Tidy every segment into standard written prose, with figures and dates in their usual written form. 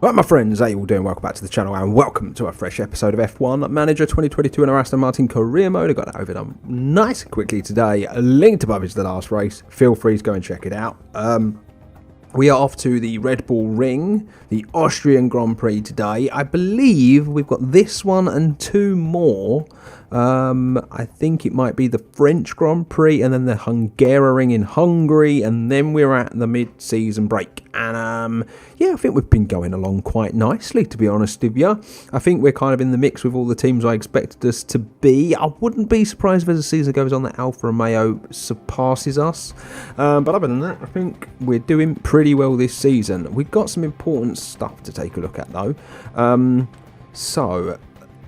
Right, my friends, how you all doing? Welcome back to the channel and welcome to a fresh episode of F1 Manager 2022 in our Aston Martin career mode. I got that over done nice and quickly today. Linked above is the last race. Feel free to go and check it out. We are off to the Red Bull Ring, the Austrian Grand Prix today. I believe we've got this one and two more. I think it might be the French Grand Prix and then the Hungarian in Hungary, and then we're at the mid-season break. And yeah, I think we've been going along quite nicely, to be honest with you. I think we're kind of in the mix with all the teams I expected us to be. I wouldn't be surprised if as the season goes on that Alfa Romeo surpasses us. But other than that, I think we're doing pretty well this season. We've got some important stuff to take a look at though. So,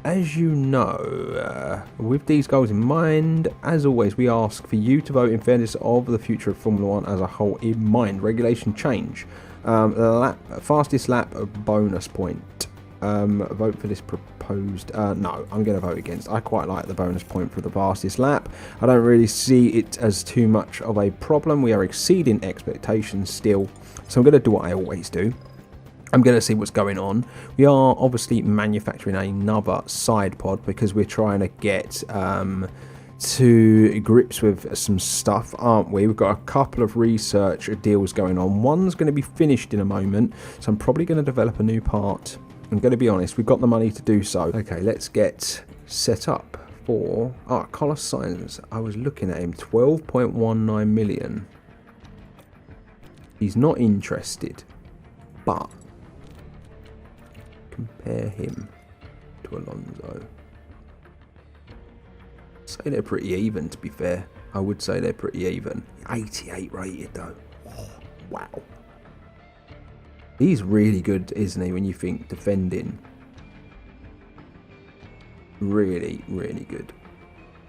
as you know, with these goals in mind, as always, we ask for you to vote in fairness of the future of Formula 1 as a whole in mind. Regulation change. Fastest lap bonus point. Vote for this proposed... no, I'm going to vote against. I quite like the bonus point for the fastest lap. I don't really see it as too much of a problem. We are exceeding expectations still. So I'm going to do what I always do. I'm going to see what's going on. We are obviously manufacturing another side pod because we're trying to get to grips with some stuff, aren't we? We've got a couple of research deals going on. One's going to be finished in a moment, so I'm probably going to develop a new part. I'm going to be honest, we've got the money to do so. Okay, let's get set up for... Carlos Sainz. I was looking at him, 12.19 million. He's not interested, but... compare him to Alonso. Say they're pretty even, to be fair. I would say they're pretty even. 88 rated though. Oh, wow. He's really good, isn't he, when you think defending. Really, really good.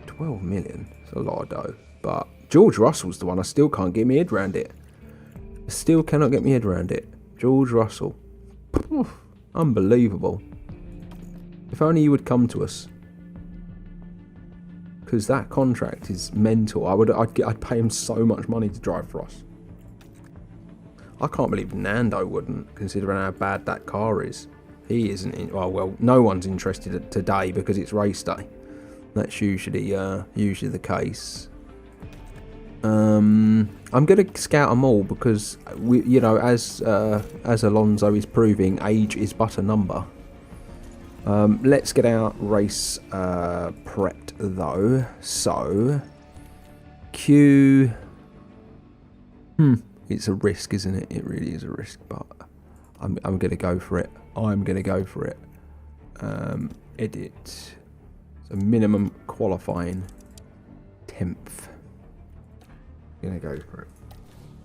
12 million. It's a lot of dough. But George Russell's the one I still can't get my head around it. I still cannot get my head around it. George Russell. Unbelievable. If only you would come to us, because that contract is mental. I'd pay him so much money to drive for us. I can't believe Nando wouldn't, considering how bad that car is. He isn't in, well, no one's interested today because it's race day. That's usually the case. I'm going to scout them all because we, you know, as Alonso is proving, age is but a number. Let's get our race prepped though. So Q. It's a risk, isn't it? It really is a risk, but I'm going to go for it. I'm going to go for it. Edit. So minimum qualifying 10th. Gonna go for it.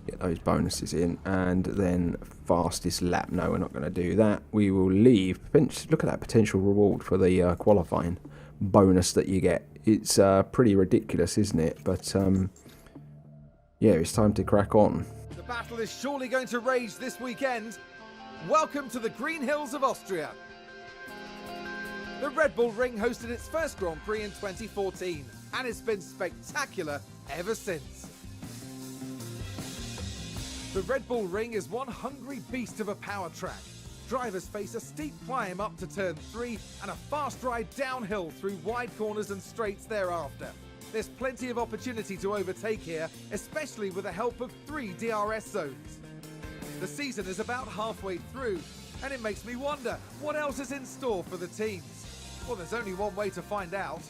Get those bonuses in, and then fastest lap. No, we're not going to do that. We will leave. Look at that potential reward for the qualifying bonus that you get. It's pretty ridiculous, isn't it? But yeah, it's time to crack on. The battle is surely going to rage this weekend. Welcome to the Green Hills of Austria. The Red Bull Ring hosted its first Grand Prix in 2014, and it's been spectacular ever since. The Red Bull Ring is one hungry beast of a power track. Drivers face a steep climb up to turn 3 and a fast ride downhill through wide corners and straights thereafter. There's plenty of opportunity to overtake here, especially with the help of 3 DRS zones. The season is about halfway through, and it makes me wonder, what else is in store for the teams? Well, there's only one way to find out.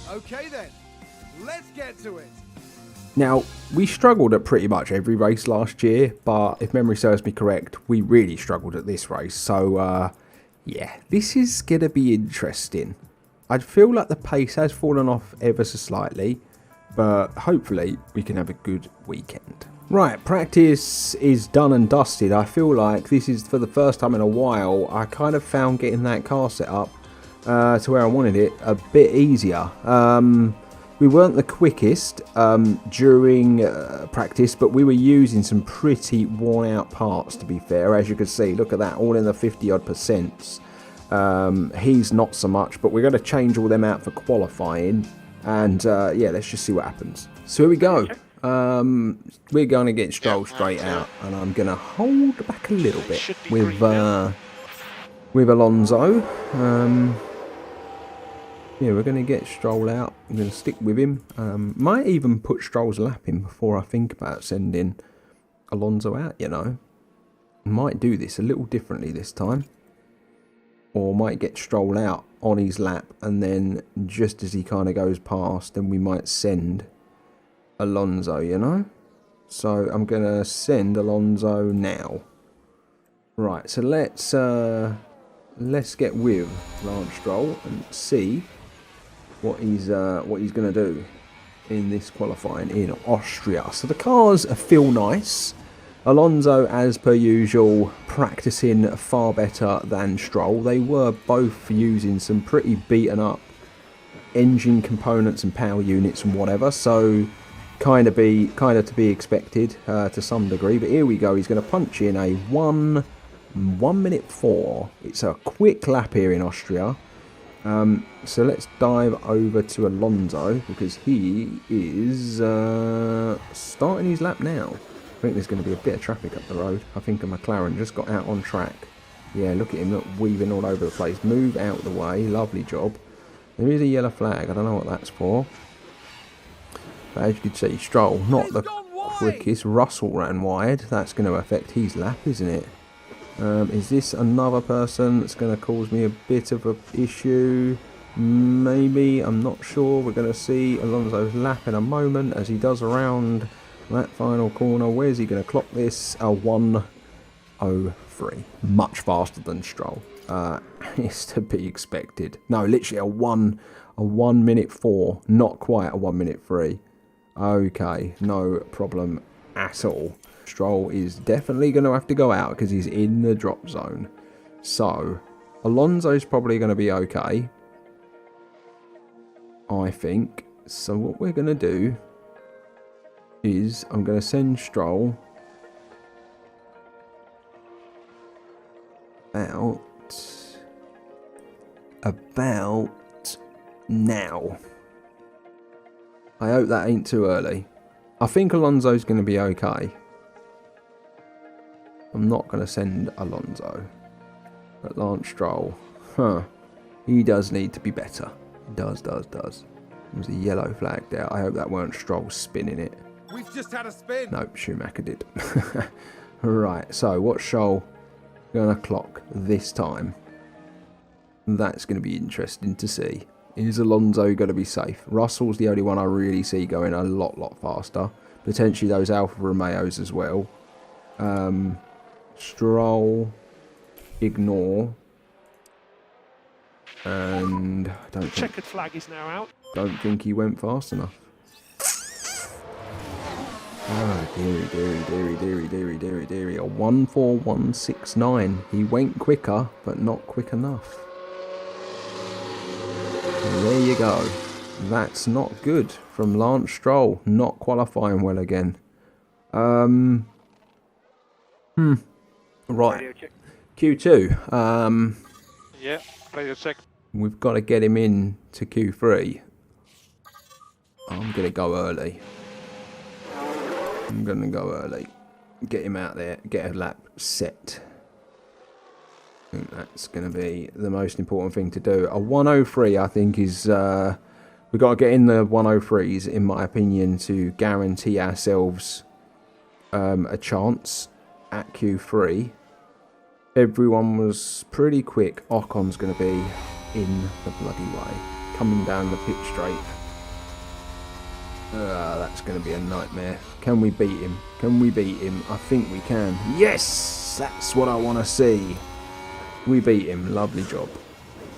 Okay then, let's get to it. Now, we struggled at pretty much every race last year, but if memory serves me correct, we really struggled at this race. So, yeah, this is going to be interesting. I feel like the pace has fallen off ever so slightly, but hopefully we can have a good weekend. Right, practice is done and dusted. I feel like this is, for the first time in a while, I kind of found getting that car set up to where I wanted it a bit easier. We weren't the quickest during practice, but we were using some pretty worn out parts, to be fair. As you can see, look at that, all in the 50 odd percent. He's not so much, but we're going to change all them out for qualifying. And yeah, let's just see what happens. So here we go. We're going to get Stroll straight out, and I'm going to hold back a little bit with Alonso. Yeah, we're going to get Stroll out. I'm going to stick with him. Might even put Stroll's lap in before I think about sending Alonso out, you know. Might do this a little differently this time. Or might get Stroll out on his lap, and then just as he kind of goes past, then we might send Alonso, you know. So I'm going to send Alonso now. Right, so let's get with Lance Stroll and see what he's going to do in this qualifying in Austria. So the cars feel nice. Alonso, as per usual, practicing far better than Stroll. They were both using some pretty beaten up engine components and power units and whatever, so kind of to be expected to some degree. But here we go. He's going to punch in a 1 minute 4. It's a quick lap here in Austria. So let's dive over to Alonso, because he is starting his lap now. I think there's going to be a bit of traffic up the road. I think a McLaren just got out on track. Yeah, look at him, look, weaving all over the place. Move out of the way, lovely job. There is a yellow flag, I don't know what that's for. But as you can see, Stroll, not the quickest. Russell ran wide. That's going to affect his lap, isn't it? Is this another person that's going to cause me a bit of an issue? Maybe, I'm not sure. We're going to see Alonso's lap in a moment as he does around that final corner. Where's he going to clock this? A 1:03. Much faster than Stroll. It's to be expected. No, literally a 1 minute 4. Not quite a 1 minute 3. Okay, no problem at all. Stroll is definitely going to have to go out because he's in the drop zone. So, Alonso's probably going to be okay, I think. So what we're going to do is I'm going to send Stroll about now. I hope that ain't too early. I think Alonso's going to be okay. I'm not going to send Alonso. But Lance Stroll, he does need to be better. Does. There's a yellow flag there. I hope that weren't Stroll spinning it. We've just had a spin. Nope, Schumacher did. Right, so what's Stroll going to clock this time? That's going to be interesting to see. Is Alonso going to be safe? Russell's the only one I really see going a lot faster. Potentially those Alfa Romeos as well. Stroll, ignore. And I don't think, checkered flag is now out. Don't think he went fast enough. Oh, dearie. A 1:41.69. He went quicker, but not quick enough. And there you go. That's not good from Lance Stroll. Not qualifying well again. Right. Q2. Yeah, radio check. We've got to get him in to Q3. I'm going to go early. Get him out there. Get a lap set. I think that's going to be the most important thing to do. A 1:03, I think, is... we've got to get in the 1:03s, in my opinion, to guarantee ourselves a chance at Q3. Everyone was pretty quick. Ocon's going to be in the bloody way. Coming down the pit straight. That's going to be a nightmare. Can we beat him? I think we can. Yes! That's what I want to see. We beat him. Lovely job.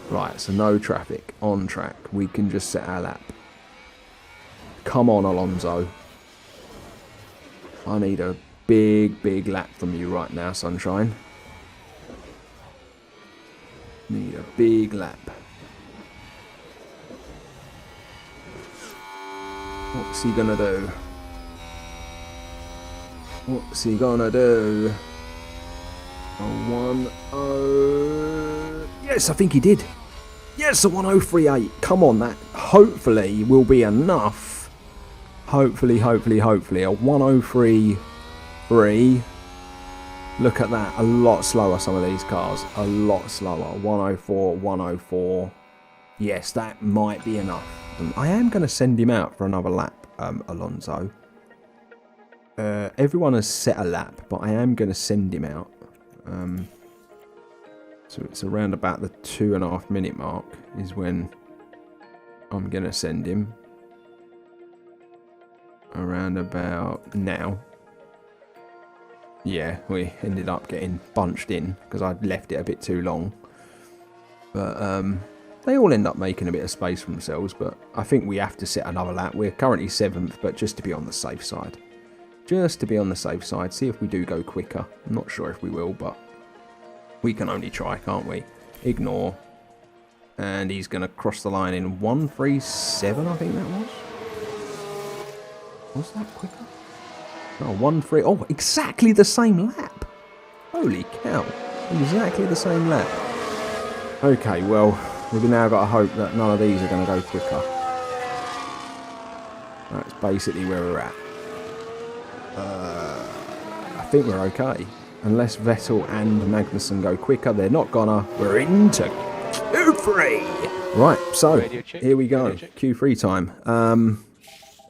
Right, so no traffic. On track. We can just set our lap. Come on, Alonso. I need a big lap from you right now, sunshine. Need a big lap. What's he gonna do? A 1:0. Yes, I think he did. Yes, a 1:038. Come on, that hopefully will be enough Hopefully, hopefully, hopefully. A 103.3. Look at that. A lot slower, some of these cars. A lot slower. 104, 104. Yes, that might be enough. I am going to send him out for another lap, Alonso. Everyone has set a lap, but I am going to send him out. So it's around about the 2.5 minute mark is when I'm going to send him. Around about now. Yeah, we ended up getting bunched in because I'd left it a bit too long. But they all end up making a bit of space for themselves. But I think we have to set another lap. We're currently 7th, but just to be on the safe side. Just to be on the safe side. See if we do go quicker. I'm not sure if we will, but we can only try, can't we? Ignore. And he's going to cross the line in 1:37, I think that was. Was that quicker? Oh, 1:3. Oh, exactly the same lap. Holy cow. Exactly the same lap. Okay, well, we've now got to hope that none of these are going to go quicker. That's basically where we're at. I think we're okay. Unless Vettel and Magnussen go quicker, they're not gonna. We're into Q3. Right, so here we go. Q3 time.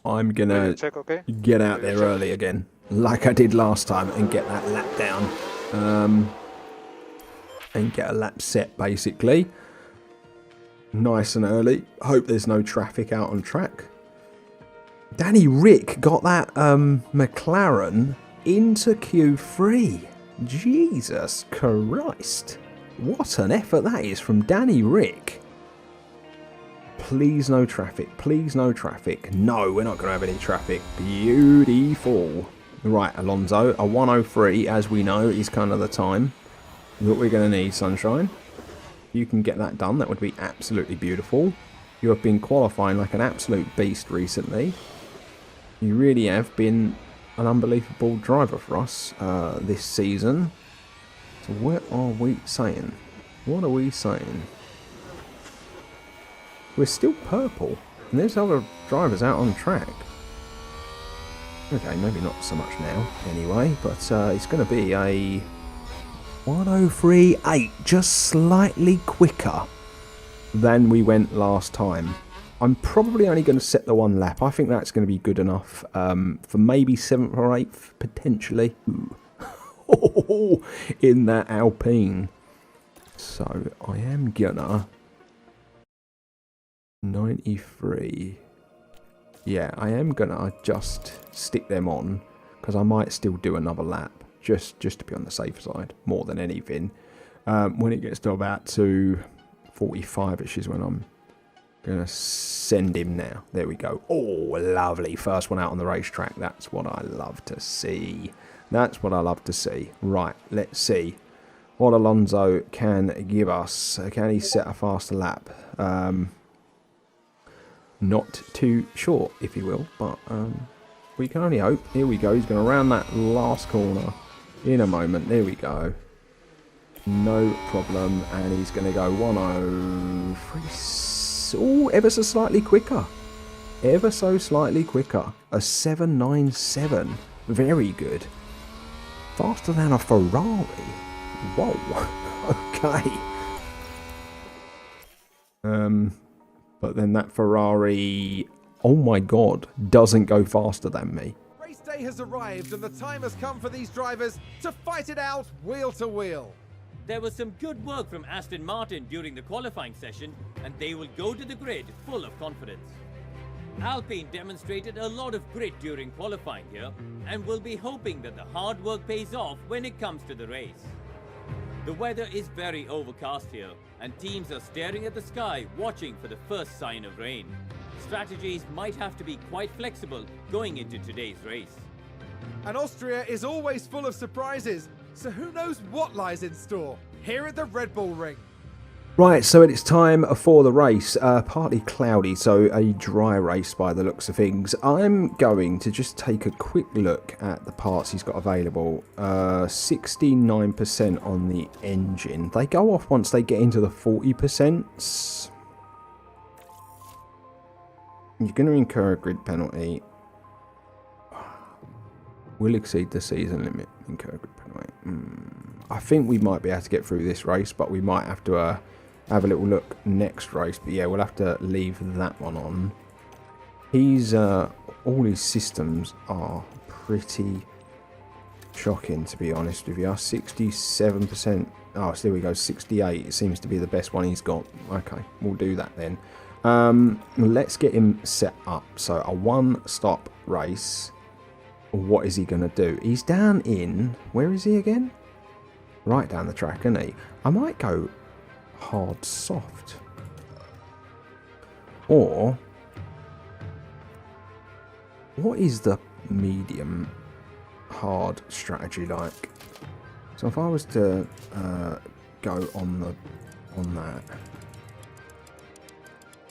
I'm gonna get out there early again, like I did last time, and get that lap down. And get a lap set, basically. Nice and early. Hope there's no traffic out on track. Danny Rick got that McLaren into Q3. Jesus Christ. What an effort that is from Danny Rick. Please no traffic. Please no traffic. No, we're not going to have any traffic. Beautiful. Right, Alonso. A 103, as we know, is kind of the time that we're going to need, sunshine. You can get that done. That would be absolutely beautiful. You have been qualifying like an absolute beast recently. You really have been an unbelievable driver for us this season. So what are we saying? What are we saying? We're still purple. And there's other drivers out on track. Okay, maybe not so much now anyway. But it's going to be a 103.8. Just slightly quicker than we went last time. I'm probably only going to set the one lap. I think that's going to be good enough for maybe 7th or 8th, potentially. Ooh. In that Alpine. So, I am gonna... 93. Yeah, I am gonna just stick them on, because I might still do another lap, just to be on the safe side, more than anything. When it gets to about 2:45ish is when I'm gonna send him now. There we go. Oh, lovely. First one out on the racetrack. That's what I love to see. That's what I love to see. Right, let's see what Alonso can give us. Can he set a faster lap? Not too sure, if you will, but we can only hope. Here we go. He's going to round that last corner in a moment. There we go. No problem. And he's going to go 103. Oh, ever so slightly quicker. Ever so slightly quicker. A 797. Very good. Faster than a Ferrari. Whoa. Okay. But then that Ferrari, oh my god, doesn't go faster than me. Race day has arrived and the time has come for these drivers to fight it out wheel to wheel. There was some good work from Aston Martin during the qualifying session, and they will go to the grid full of confidence. Alpine demonstrated a lot of grit during qualifying here, and will be hoping that the hard work pays off when it comes to the race. The weather is very overcast here, and teams are staring at the sky watching for the first sign of rain. Strategies might have to be quite flexible going into today's race. And Austria is always full of surprises, so who knows what lies in store here at the Red Bull Ring. Right, so it's time for the race. Partly cloudy, so a dry race by the looks of things. I'm going to just take a quick look at the parts he's got available. 69% on the engine. They go off once they get into the 40%. You're going to incur a grid penalty. Will exceed the season limit in curb grip anyway. I think we might be able to get through this race, but we might have to have a little look next race. But yeah, we'll have to leave that one on. He's all his systems are pretty shocking, to be honest with you. 67%. Oh, so there we go. 68. It seems to be the best one he's got. Okay, we'll do that then. Let's get him set up. So a one-stop race. What is he going to do? He's down in... Where is he again? Right down the track, isn't he? I might go hard soft. Or... What is the medium hard strategy like? So if I was to go on that...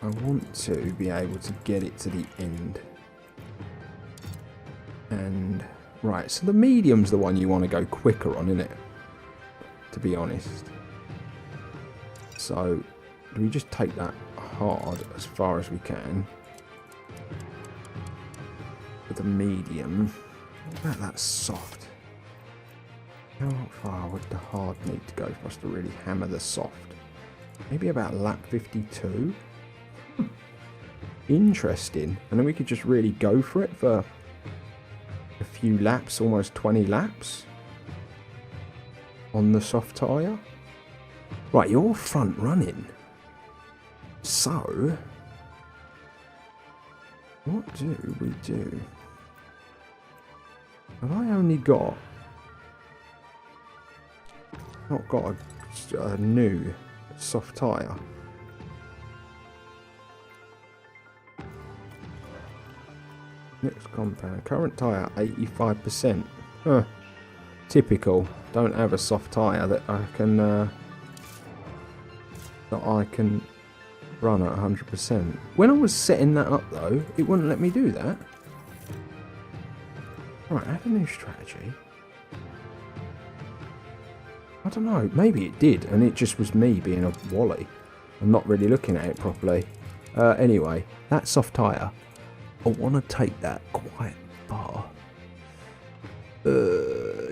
I want to be able to get it to the end. And right, so the medium's the one you want to go quicker on, isn't it? To be honest. So do we just take that hard as far as we can? With the medium. What about that soft? How far would the hard need to go for us to really hammer the soft? Maybe about lap 52? Interesting. And then we could just really go for it for a few laps, almost 20 laps on the soft tyre. Right, you're front running. So, what do we do? Have I only got... Not got a new soft tyre? Next compound. Current tyre 85%. Huh. Typical. Don't have a soft tyre that I can run at 100%. When I was setting that up though, it wouldn't let me do that. Right, add a new strategy. I don't know. Maybe it did, and it just was me being a wally and not really looking at it properly. Anyway, that soft tyre. I want to take that quite far.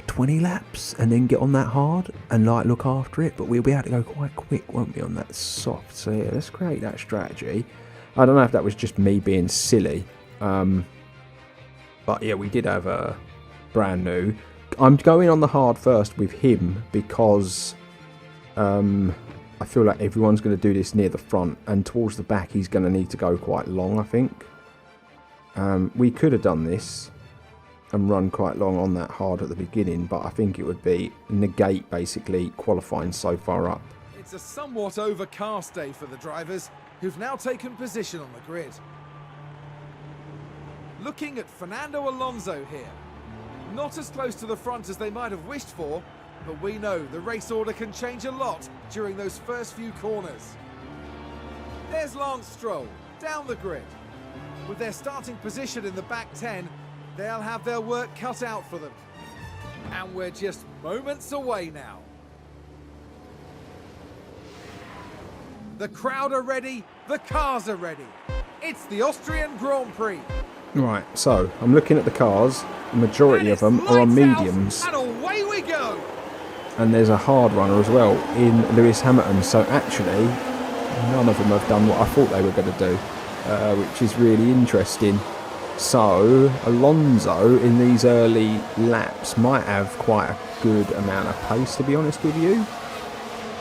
20 laps and then get on that hard and like look after it, but we'll be able to go quite quick, won't we, on that soft. So yeah, let's create that strategy. I don't know if that was just me being silly, but yeah, we did have a brand new. I'm going on the hard first with him because I feel like everyone's going to do this near the front, and towards the back he's going to need to go quite long, I think. We could have done this and run quite long on that hard at the beginning, but I think it would be negate basically qualifying so far up. It's a somewhat overcast day for the drivers, who've now taken position on the grid. Looking at Fernando Alonso here. Not as close to the front as they might have wished for, but we know the race order can change a lot during those first few corners. There's Lance Stroll, down the grid. With their starting position in the back 10, they'll have their work cut out for them. And we're just moments away now. The crowd are ready, the cars are ready. It's the Austrian Grand Prix. Right, so I'm looking at the cars. The majority of them are on mediums. And away we go. And there's a hard runner as well in Lewis Hamilton. So actually, none of them have done what I thought they were going to do, which is really interesting. So Alonso in these early laps might have quite a good amount of pace, to be honest with you.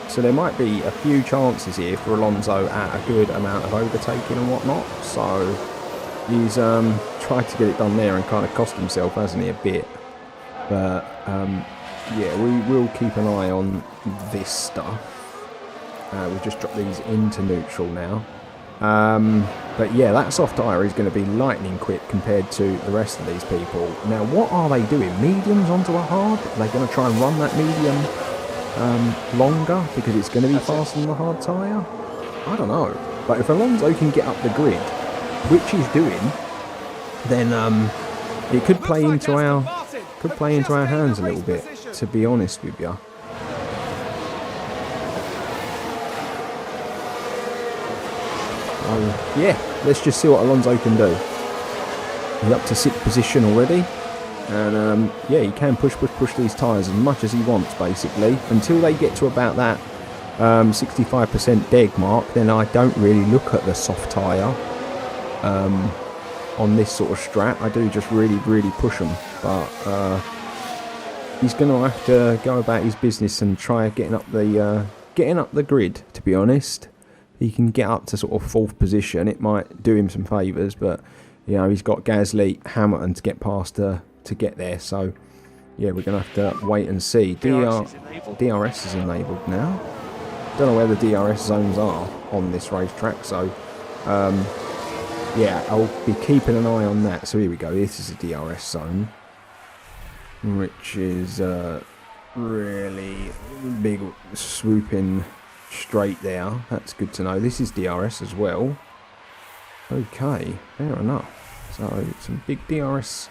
So there might be a few chances here for Alonso at a good amount of overtaking and whatnot. So he's tried to get it done there and kind of cost himself, hasn't he, a bit. But yeah, we will keep an eye on this stuff. We'll just drop these into neutral now. But yeah, that soft tyre is going to be lightning quick compared to the rest of these people. Now, what are they doing? Mediums onto a hard? Are they going to try and run that medium longer because it's going to be faster than the hard tyre? I don't know. But if Alonso can get up the grid, which he's doing, then it could play into our hands a little bit, to be honest with you. Yeah, let's just see what Alonso can do. He's up to 6th position already. And yeah, he can push these tyres as much as he wants, basically, until they get to about that 65% deg mark. Then I don't really look at the soft tyre on this sort of strat. I do just really push them, but he's going to have to go about his business and try getting up the grid. To be honest, he can get up to sort of 4th position. It might do him some favours, but you know, he's got Gasly, Hamilton to get past to get there. So yeah, we're going to have to wait and see. DRS is enabled now. Don't know where the DRS zones are on this racetrack, so yeah, I'll be keeping an eye on that. So here we go. This is a DRS zone, which is really big, swooping straight there. That's good to know. This is DRS as well. Okay, fair enough. So some big DRS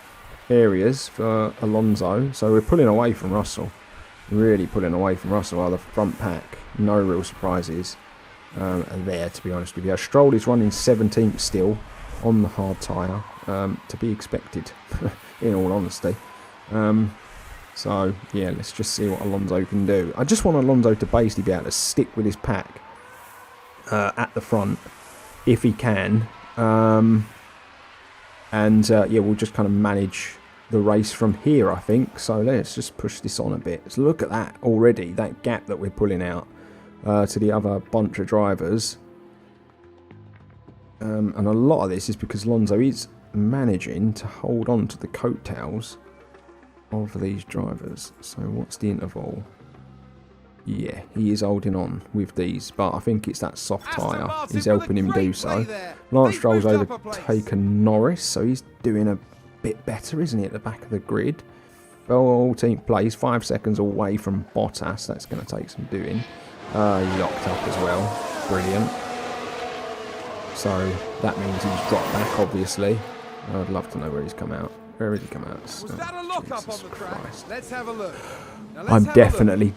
areas for Alonso. So we're pulling away from Russell. Really pulling away from Russell are the front pack. No real surprises there, to be honest with you. Stroll is running 17th still on the hard tyre, to be expected, in all honesty. So yeah, let's just see what Alonso can do. I just want Alonso to basically be able to stick with his pack at the front if he can. And yeah, we'll just kind of manage the race from here, I think. So let's just push this on a bit. So look at that already, that gap that we're pulling out to the other bunch of drivers. And a lot of this is because Alonso is managing to hold on to the coattails of these drivers. So what's the interval? Yeah, he is holding on with these, but I think it's that soft tyre is helping him do so. Lance Stroll's overtaken Norris, so he's doing a bit better, isn't he, at the back of the grid? 14th place, 5 seconds away from Bottas. That's going to take some doing. He locked up as well. Brilliant. So that means he's dropped back, obviously. I'd love to know where he's come out. Where has he come out? Was that a lock up on the track? Let's have a look. I'm definitely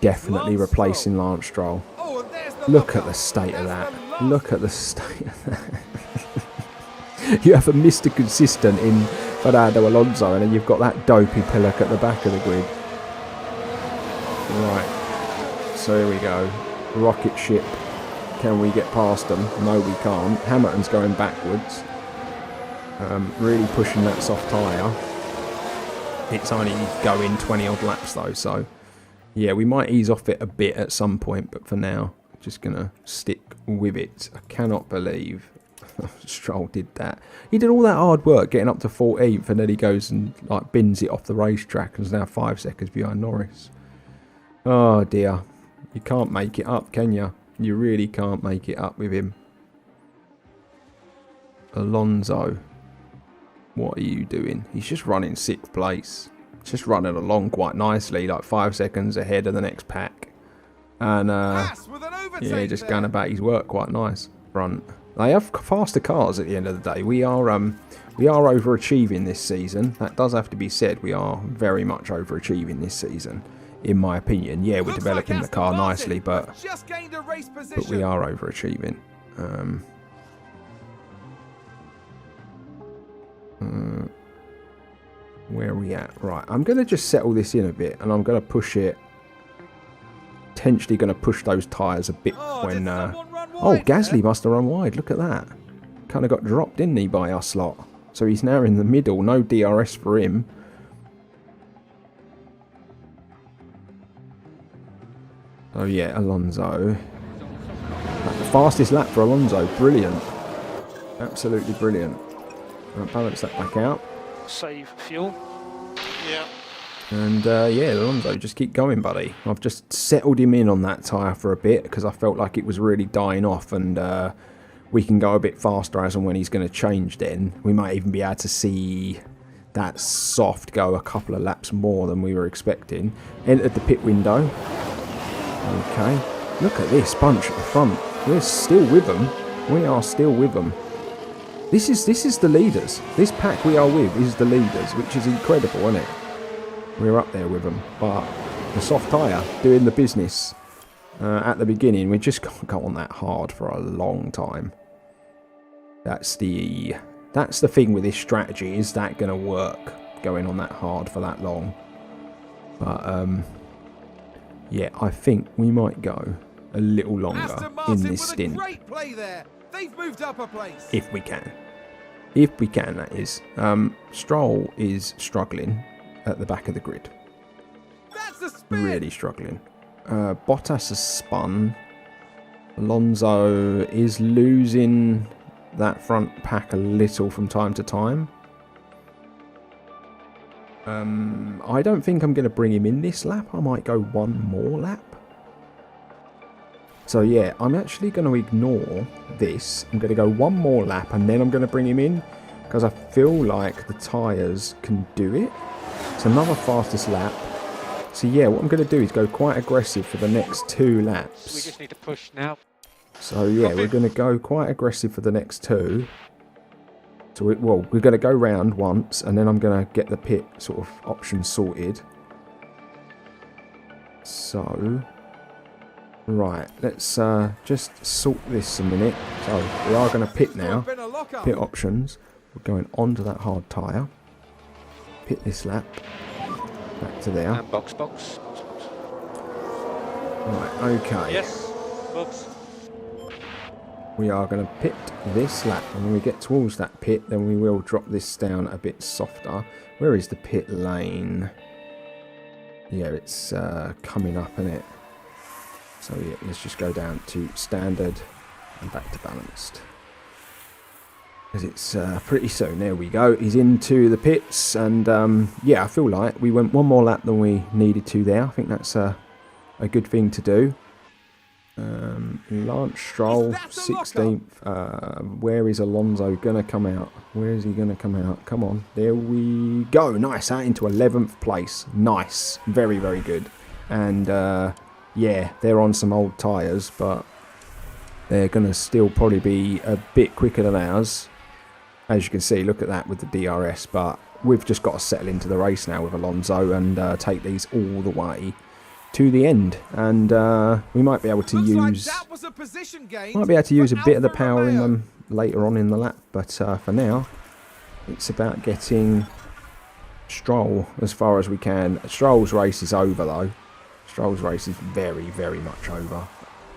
replacing Lance Stroll. Oh, look at the state of that. Look at the state of that. You have a Mr. Consistent in Fernando Alonso, and then you've got that dopey pillock at the back of the grid. Right. So here we go. Rocket ship. Can we get past them? No, we can't. Hamilton's going backwards. Really pushing that soft tyre. It's only going 20 odd laps though, so yeah, we might ease off it a bit at some point, but for now, just gonna stick with it. I cannot believe Stroll did that. He did all that hard work getting up to 14th, and then he goes and like bins it off the racetrack and is now 5 seconds behind Norris. Oh dear, you can't make it up, can you? You really can't make it up with him. Alonso, what are you doing? He's just running 6th place. Just running along quite nicely, like 5 seconds ahead of the next pack. And yeah, just going about his work quite nice. Front. They have faster cars at the end of the day. We are overachieving this season. That does have to be said. We are very much overachieving this season, in my opinion. Yeah, we're developing the car nicely, but we are overachieving. Where are we at? Right, I'm going to just settle this in a bit, and I'm going to push it. Potentially going to push those tyres a bit when... oh, Gasly must have run wide. Look at that. Kind of got dropped, didn't he, by us lot? So he's now in the middle. No DRS for him. Oh, yeah, Alonso. The fastest lap for Alonso. Brilliant. Absolutely brilliant. I'll balance that back out. Save fuel. Yeah. And yeah, Alonso, just keep going, buddy. I've just settled him in on that tyre for a bit because I felt like it was really dying off, and we can go a bit faster as and when he's going to change then. We might even be able to see that soft go a couple of laps more than we were expecting. Entered the pit window. Okay. Look at this bunch at the front. We're still with them. We are still with them. This is the leaders. This pack we are with is the leaders, which is incredible, isn't it? We're up there with them, but the soft tyre doing the business at the beginning. We just can't go on that hard for a long time. That's the thing with this strategy. Is that going to work? going on that hard for that long. But, yeah, I think we might go a little longer in this stint. Great play there. They've moved up a place. If we can. If we can, that is. Stroll is struggling at the back of the grid. That's the spin. Really struggling. Bottas has spun. Alonso is losing that front pack a little from time to time. I don't think I'm going to bring him in this lap. I might go one more lap. So yeah, I'm actually going to ignore this. I'm going to go one more lap and then I'm going to bring him in because I feel like the tyres can do it. It's another fastest lap. So yeah, what I'm going to do is go quite aggressive for the next 2 laps. We just need to push now. So yeah, we're going to go quite aggressive for the next 2. So we're going to go round once and then I'm going to get the pit sort of option sorted. So, right, let's just sort this a minute. So we are going to pit now. Pit options. We're going onto that hard tyre. Pit this lap. Back to there. And box. Right, okay. Yes, box. We are going to pit this lap, and when we get towards that pit, then we will drop this down a bit softer. Where is the pit lane? Yeah, it's coming up, isn't it? So yeah, let's just go down to standard and back to balanced. Because it's pretty soon. There we go. He's into the pits, and yeah, I feel like we went one more lap than we needed to there. I think that's a good thing to do. Lance Stroll, 16th. Where is Alonso going to come out? Where is he going to come out? Come on. There we go. Nice. Out into 11th place. Nice. Very, very good. And, yeah, they're on some old tyres, but they're going to still probably be a bit quicker than ours. As you can see, look at that with the DRS. But we've just got to settle into the race now with Alonso and take these all the way to the end, and we might be able to use a bit of the power in them later on in the lap, but for now it's about getting Stroll as far as we can. Stroll's race is over though. Stroll's race is very, very much over.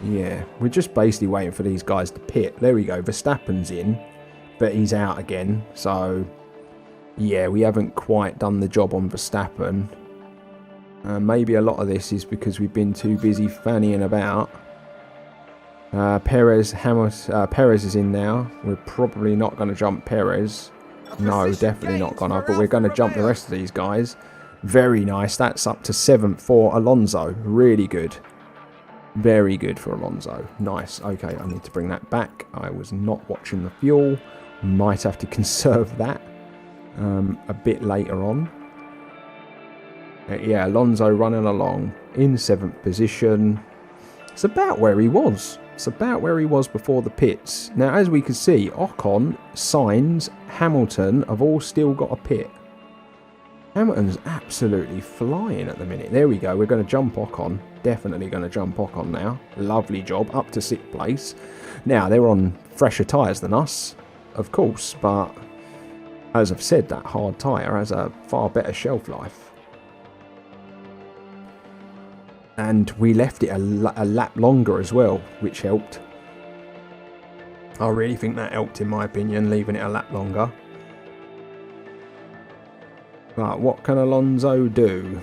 Yeah, we're just basically waiting for these guys to pit. There we go. Verstappen's in, but he's out again, so yeah, we haven't quite done the job on Verstappen. Maybe a lot of this is because we've been too busy fannying about. Perez is in now. We're probably not going to jump Perez. No, definitely not going to. But we're going to jump the rest of these guys. Very nice. That's up to 7th for Alonso. Really good. Very good for Alonso. Nice. Okay, I need to bring that back. I was not watching the fuel. Might have to conserve that a bit later on. Yeah, Alonso running along in 7th position. It's about where he was. It's about where he was before the pits. Now, as we can see, Ocon, Sainz, Hamilton have all still got a pit. Hamilton's absolutely flying at the minute. There we go. We're going to jump Ocon. Definitely going to jump Ocon now. Lovely job. Up to 6th place. Now, they're on fresher tyres than us, of course. But, as I've said, that hard tyre has a far better shelf life. And we left it a lap longer as well, which helped. I really think that helped, in my opinion, leaving it a lap longer. But what can Alonso do?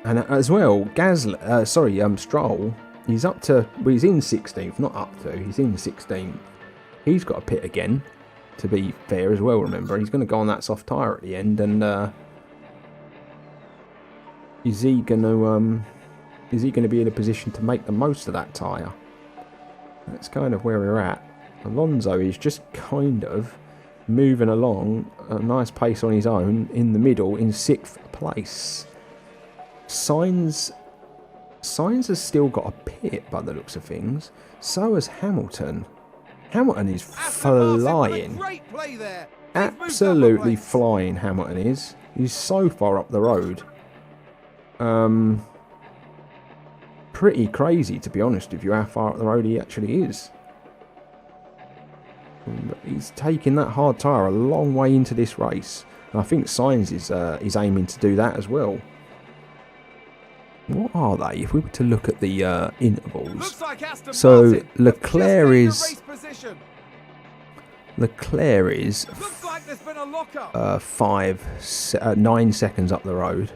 And as well, Stroll, he's up to, well, he's in 16th, not up to, he's in 16th. He's got a pit again, to be fair as well, remember. He's going to go on that soft tyre at the end, and is he going to be in a position to make the most of that tyre? That's kind of where we're at. Alonso is just kind of moving along at a nice pace on his own in the middle in 6th place. Sainz has still got a pit by the looks of things. So has Hamilton. Hamilton is flying. Absolutely flying, Hamilton is. He's so far up the road. Pretty crazy, to be honest with you, how far up the road he actually is. He's taking that hard tyre a long way into this race. And I think Sainz is aiming to do that as well. What are they? If we were to look at the intervals, Looks like Aston so Martin have Leclerc just is gained a race position. Leclerc is Looks like there's been a lockup. 9 seconds up the road,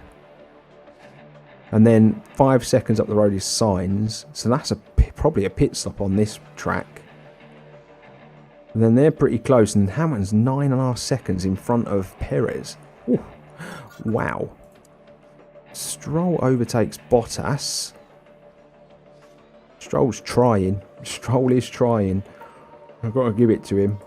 and then 5 seconds up the road is Sainz. So that's probably a pit stop on this track. And then they're pretty close, and Hamilton's 9.5 seconds in front of Perez. Ooh, wow. Stroll overtakes Bottas. Stroll's trying. Stroll is trying. I've got to give it to him.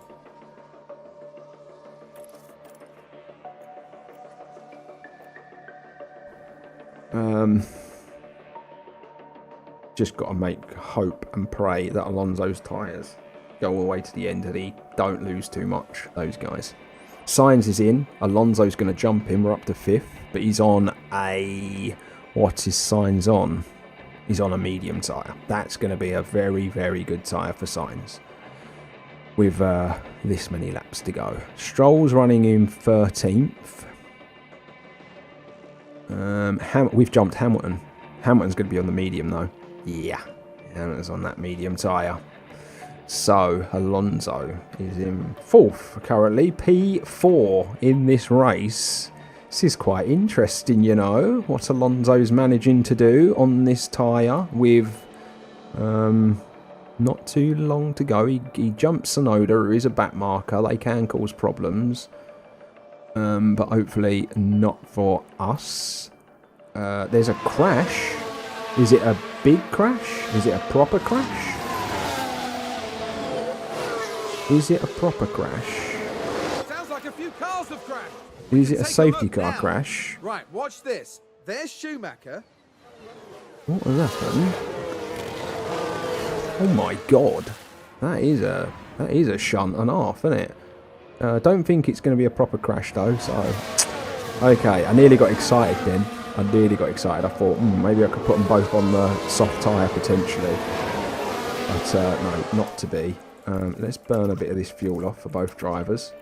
Just got to hope and pray that Alonso's tyres go all the way to the end and he don't lose too much, those guys. Sainz is in. Alonso's going to jump him. We're up to 5th. But he's on a... What is Sainz on? He's on a medium tyre. That's going to be a very, very good tyre for Sainz. With this many laps to go. Stroll's running in 13th. We've jumped Hamilton. Hamilton's going to be on the medium though. Yeah. Hamilton's on that medium tyre. So, Alonso is in 4th currently. P4 in this race. This is quite interesting, you know, what Alonso's managing to do on this tyre with not too long to go. He jumps Tsunoda, who is a back marker. They can cause problems, but hopefully not for us. There's a crash. Is it a big crash? Is it a proper crash? Is it a proper crash? Sounds like a few cars have crashed. Is it a Take safety look car now. crash? Right, watch this. There's Schumacher. What has happened? Oh my god. That is a shunt and a half, isn't it? Don't think it's going to be a proper crash though, so... Okay, I nearly got excited then. I thought, maybe I could put them both on the soft tyre potentially. But no, not to be. Let's burn a bit of this fuel off for both drivers.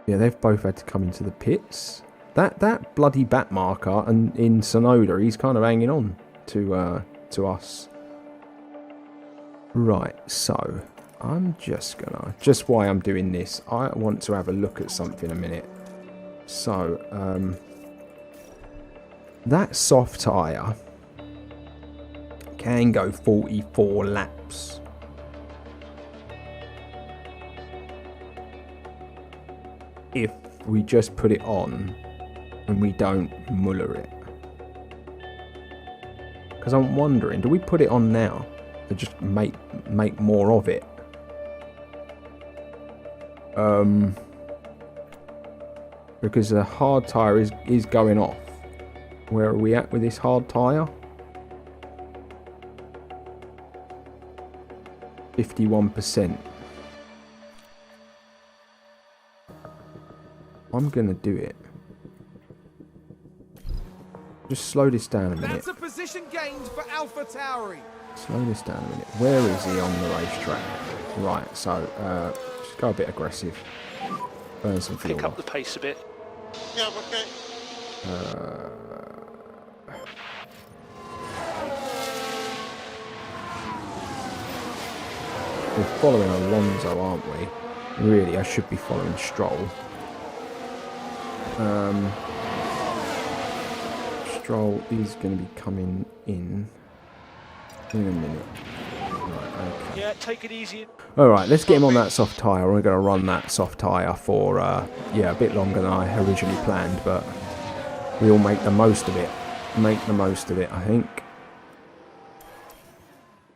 Yeah, they've both had to come into the pits. That bloody back marker and in Tsunoda, he's kind of hanging on to us. Right, so I'm just why I'm doing this, I want to have a look at something a minute. So that soft tyre can go 44 laps. If we just put it on and we don't muller it. Because I'm wondering, do we put it on now to just make more of it? Because the hard tyre is going off. Where are we at with this hard tyre? 51%. I'm gonna do it. Just slow this down a minute. That's a position gained for AlphaTauri. Slow this down a minute. Where is he on the racetrack? Right, so just go a bit aggressive. Burn some fuel Pick up off. the pace a bit. Yeah, okay. We're following Alonso, aren't we? Really, I should be following Stroll. Stroll is going to be coming in a minute. Right, okay. Yeah, take it easy. Alright, let's get him on that soft tyre. We're going to run that soft tyre for, yeah, a bit longer than I originally planned, but we'll make the most of it. Make the most of it, I think.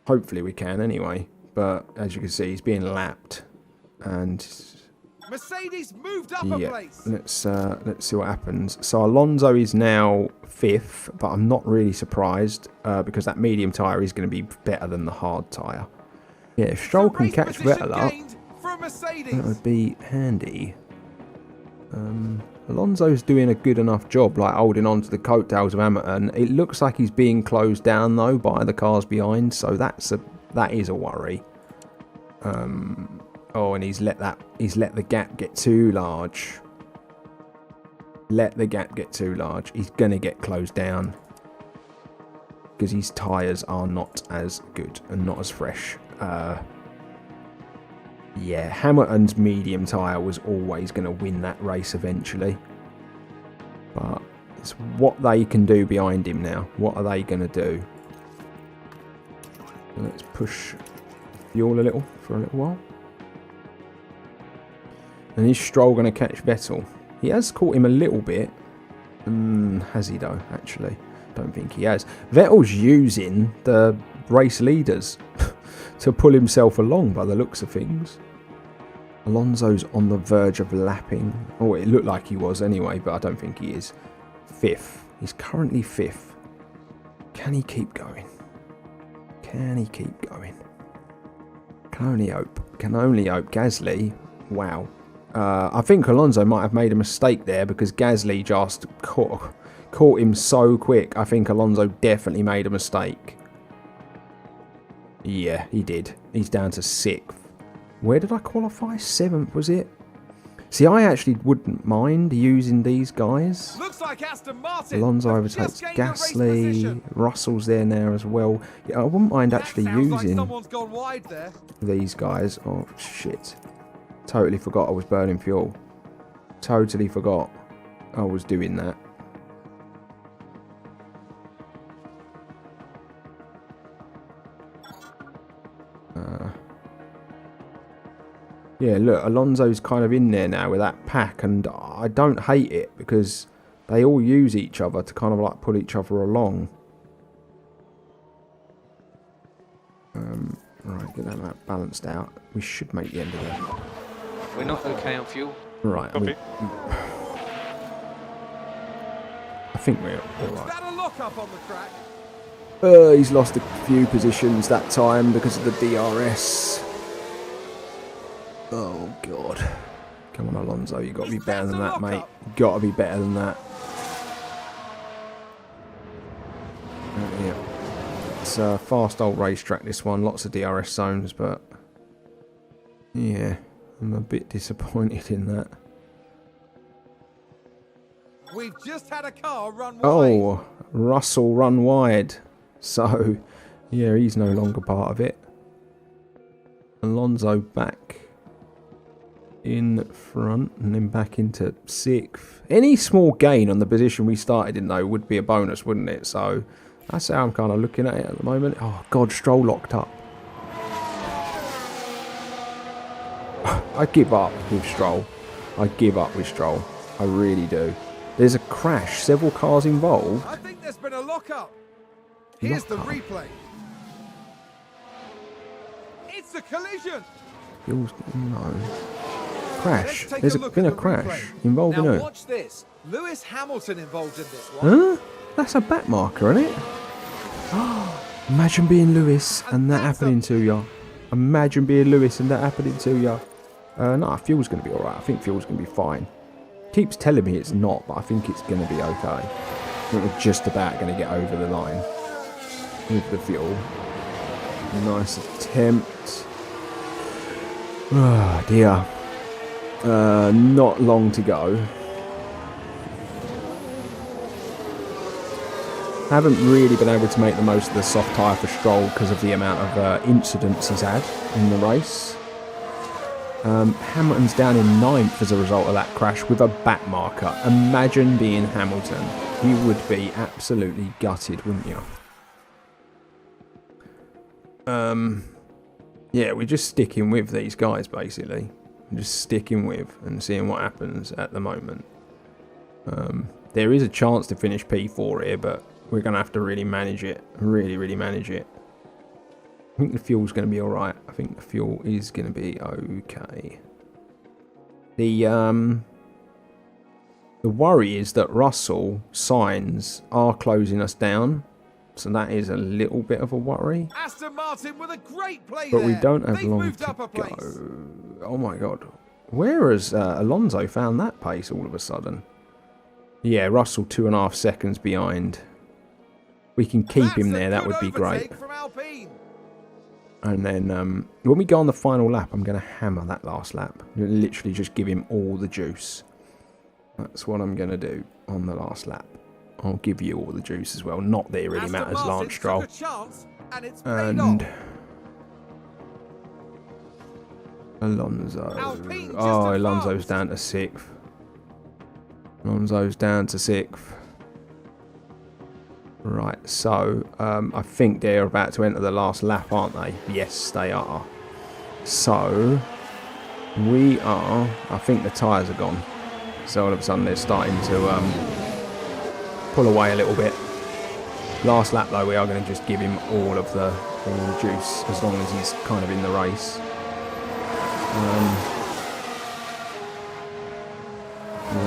Hopefully we can anyway, but as you can see, he's being lapped, and... Mercedes moved up a Yeah, place. let's see what happens. So Alonso is now 5th, but I'm not really surprised because that medium tyre is going to be better than the hard tyre. Yeah, if Stroll can catch Vettel up, that would be handy. Alonso's doing a good enough job, like holding on to the coattails of Hamilton. It looks like he's being closed down though by the cars behind, so that is a worry. Oh, and he's let the gap get too large. Let the gap get too large. He's going to get closed down. Because his tyres are not as good and not as fresh. Yeah, Hamilton's medium tyre was always going to win that race eventually. But it's what they can do behind him now. What are they going to do? Let's push fuel a little for a little while. And is Stroll going to catch Vettel? He has caught him a little bit. Has he though, actually? Don't think he has. Vettel's using the race leaders to pull himself along by the looks of things. Alonso's on the verge of lapping. Oh, it looked like he was anyway, but I don't think he is. 5th. He's currently 5th. Can he keep going? Can he keep going? Can only hope. Can only hope. Gasly, wow. I think Alonso might have made a mistake there because Gasly just caught him so quick. I think Alonso definitely made a mistake. Yeah, he did. He's down to 6th. Where did I qualify? 7th, was it? See, I actually wouldn't mind using these guys. Looks like Aston Martin Alonso overtakes Gasly. Russell's there now as well. Yeah, I wouldn't mind actually using these guys. Oh, shit. Totally forgot I was burning fuel. Totally forgot I was doing that. Yeah, look, Alonso's kind of in there now with that pack, and I don't hate it because they all use each other to kind of like pull each other along. Right, get that balanced out. We should make the end of that. We're not okay on fuel. Right. I think we're all right. That a lock up on the track? He's lost a few positions that time because of the DRS. Oh, God. Come on, Alonso. You've got to be better than that, mate. You've got to be better than that. Yeah. It's a fast old racetrack, this one. Lots of DRS zones, but... yeah, I'm a bit disappointed in that. We've just had a car run wide. Oh, Russell run wide. So, yeah, he's no longer part of it. Alonso back in front and then back into 6th. Any small gain on the position we started in, though, would be a bonus, wouldn't it? So, that's how I'm kind of looking at it at the moment. Oh, God, Stroll locked up. I give up with Stroll. I give up with Stroll. I really do. There's a crash. Several cars involved. I think there's been a lock-up. Here's the replay. It's a collision. No. Crash. There's been a crash involving now who? Watch this. Lewis Hamilton involved in this one. Huh? That's a back marker, isn't it? Imagine being Lewis and that happening to you. Imagine being Lewis and that happening to you. No, fuel's going to be alright. I think fuel's going to be fine. Keeps telling me it's not, but I think it's going to be okay. I think we're just about going to get over the line with the fuel. Nice attempt. Oh dear. Not long to go. Haven't really been able to make the most of the soft tyre for Stroll because of the amount of incidents he's had in the race. Hamilton's down in 9th as a result of that crash with a back marker. Imagine being Hamilton. He would be absolutely gutted, wouldn't you? Yeah, we're just sticking with these guys, basically. We're just sticking with and seeing what happens at the moment. There is a chance to finish P4 here, but we're going to have to really manage it. Really manage it. I think the fuel's going to be alright. I think the fuel is going to be okay. The worry is that Russell signs are closing us down. So that is a little bit of a worry. Aston Martin with a great play but there. we don't have They've long moved to up a go. place. Oh my God. Where has Alonso found that pace all of a sudden? Yeah, Russell 2.5 seconds behind. We can keep him there. That would be great. From Alpine. And then when we go on the final lap, I'm going to hammer that last lap. Literally just give him all the juice. That's what I'm going to do on the last lap. I'll give you all the juice as well. Not that it really matters, Lance Stroll. And Alonso. Oh, Alonso's down to 6th. Alonso's down to 6th. Right, so I think they're about to enter the last lap, aren't they? Yes, they are. So we are. I think the tyres are gone. So all of a sudden they're starting to pull away a little bit. Last lap though, we are going to just give him all the juice as long as he's kind of in the race.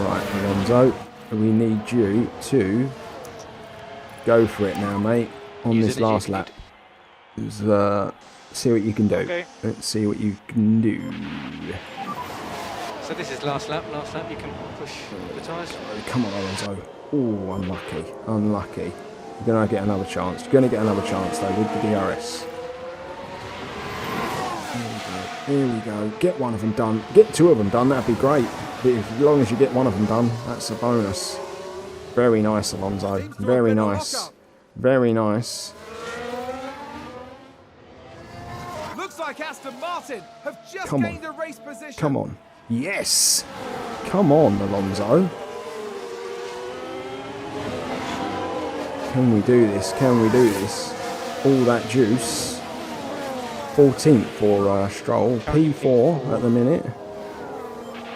Right, Alonso, we need you to go for it now, mate, on this last lap. See what you can do. Okay. Let's see what you can do. So this is last lap. Last lap, you can push the tyres. Come on, Alonso. Oh, unlucky. Unlucky. You're going to get another chance. You're going to get another chance, though, with the DRS. Here we go. Get one of them done. Get 2 of them done. That'd be great. But as long as you get one of them done, that's a bonus. Very nice, Alonso. Very nice. Very nice. Looks like Aston Martin have just gained a race position. Come on. Yes. Come on, Alonso. Can we do this? Can we do this? All that juice. 14th for Stroll. P4 at the minute.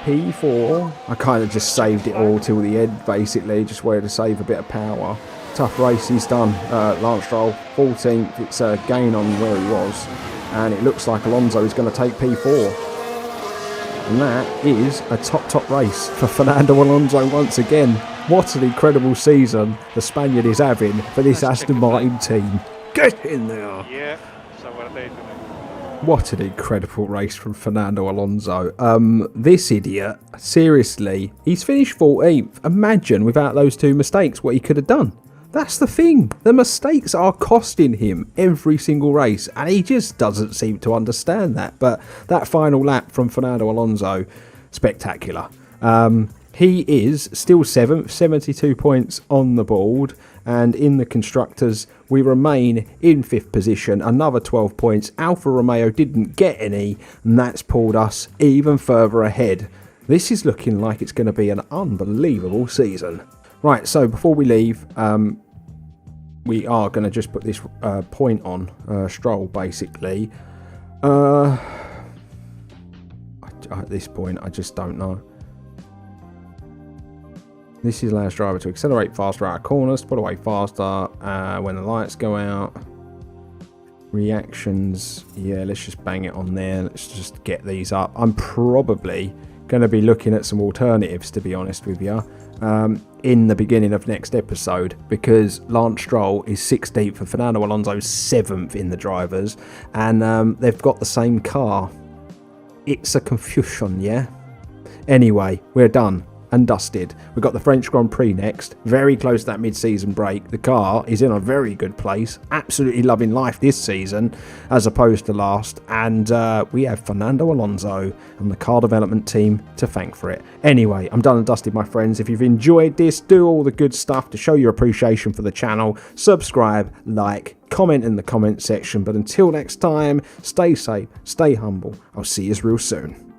P4. I kind of just saved it all till the end, basically. Just wanted to save a bit of power. Tough race he's done. Lance Stroll, 14th. It's a gain on where he was. And it looks like Alonso is going to take P4. And that is a top race for Fernando Alonso once again. What an incredible season the Spaniard is having for this Aston Martin team. Get in there! Yeah, so what are they doing? What an incredible race from Fernando Alonso. This idiot, seriously, he's finished 14th. Imagine without those 2 mistakes what he could have done. That's the thing. The mistakes are costing him every single race, and he just doesn't seem to understand that. But that final lap from Fernando Alonso, spectacular. He is still 7th, 72 points on the board. And in the Constructors, we remain in 5th position, another 12 points. Alfa Romeo didn't get any, and that's pulled us even further ahead. This is looking like it's going to be an unbelievable season. Right, so before we leave, we are going to just put this point on Stroll, basically. At this point, I just don't know. This is allows driver to accelerate faster out of corners, to pull away faster when the lights go out. Reactions, yeah, let's just bang it on there. Let's just get these up. I'm probably going to be looking at some alternatives, to be honest with you, in the beginning of next episode, because Lance Stroll is 16th and Fernando Alonso's 7th in the drivers, and they've got the same car. It's a confusion, yeah? Anyway, we're done and dusted. We've got the French Grand Prix next, very close to that mid-season break. The car is in a very good place, absolutely loving life this season as opposed to last, and we have Fernando Alonso and the car development team to thank for it. Anyway, I'm done and dusted, my friends. If you've enjoyed this, do all the good stuff to show your appreciation for the channel. Subscribe, like, comment in the comment section, but until next time, stay safe, stay humble. I'll see you real soon.